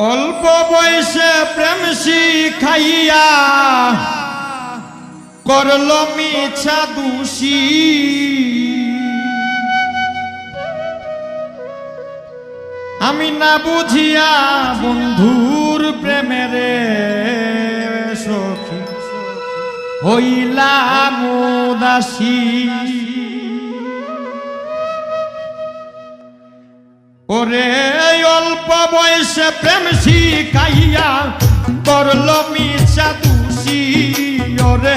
অল্প বয়সে প্রেম শিখাইয়া করল মিছা দোষী। আমি না বুঝিয়া বন্ধুর প্রেমের সখী হইলাম উদাসী। ওরে অল্প বয়সে প্রেম শিখাইয়া করল মিছা দোষী। ওরে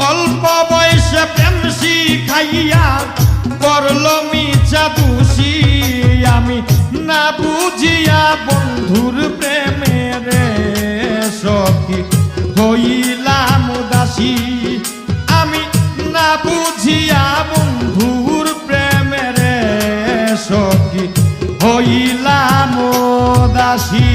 অল্প বয়সে প্রেম শিখাইয়া করল মিছা দোষী। আমি না বুঝিয়া বন্ধুর প্রেমের সখী হইলাম উদাসী। আমি না বুঝিয়া বন্ধুর প্রেমের সখী হইলাম উদাসী।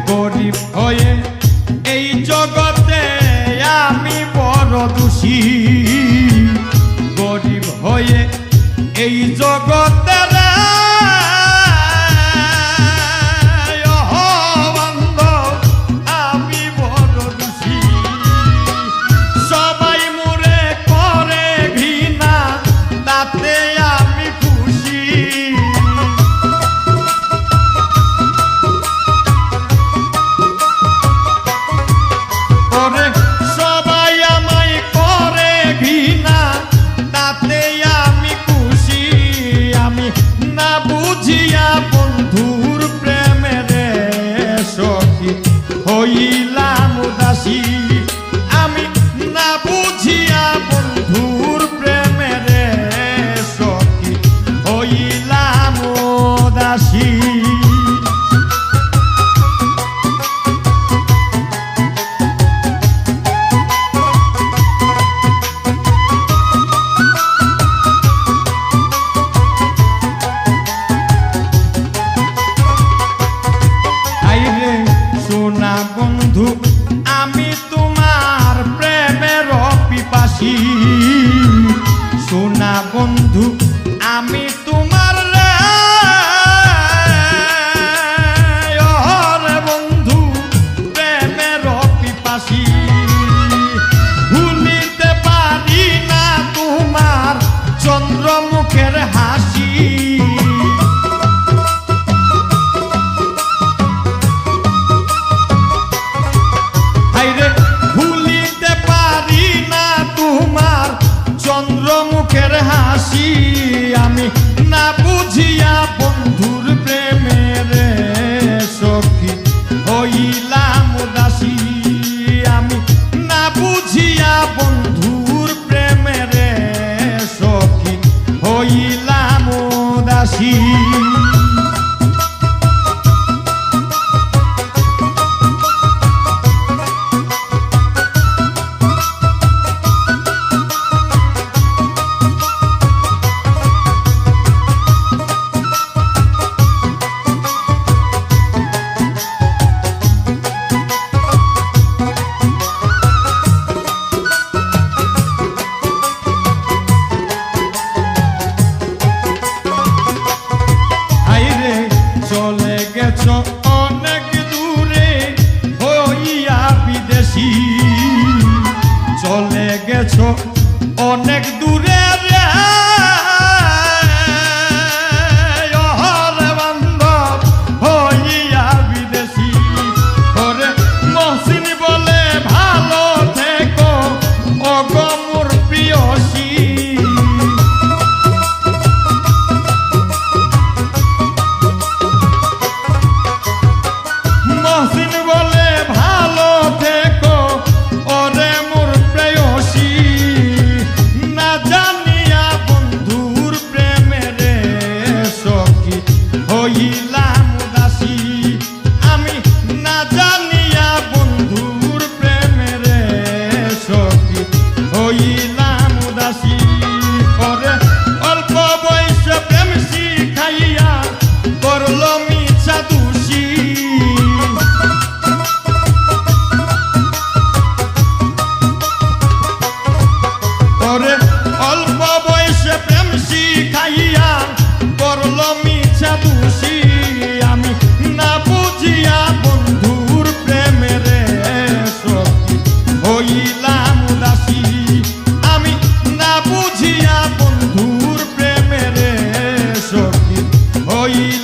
গরিব হয়ে এই জগতে আমি বড় দোষী। গরিব হয়ে এই জগতে আমি বড় দোষী। সবাই মোরে করে ঘৃণা তাতে আমি খুশি। সবাই আমায় করে ঘৃণা তাতে আমি খুশি। আমি না বুঝিয়া বন্ধুর প্রেমের সখী হইলাম উদাসী। আমি না বুঝিয়া বন্ধুর প্রেমের সখী হইলাম উদাসী। সোনা বন্ধু আমি তোমার প্রেমের পিপাসী। সোনা বন্ধু আমি তোমার বন্ধু প্রেমের পিপাসী। ভুলিতে পারি না তোমার চন্দ্রমুখের হাসি। ভুলিতে পারি না তোমার চন্দ্রমুখের হাসি। আমি না বুঝিয়া বন্ধুর প্রেমের সখী হইলাম উদাসী। আমি না বুঝিয়া বন্ধুর প্রেমের সখী হইলাম উদাসী। চলে গেছ অনেক দূরে হইয়া বিদেশী। চলে গেছ অনেক দূরে বান্ধব হইয়া বিদেশী। ওরে মহসিন বলে ভালো থেকো অগমর প্রিয়সী। মহসিন বলে ভালো থেকো ওরে মোর প্রেয়সী। না জানিয়া বন্ধুর প্রেমের সখী হইলাম উদাসী। আমি না জানিয়া বন্ধু হইলাম উদাসী আমি না বুঝিয়া বন্ধুর প্রেমের সখী হইলাম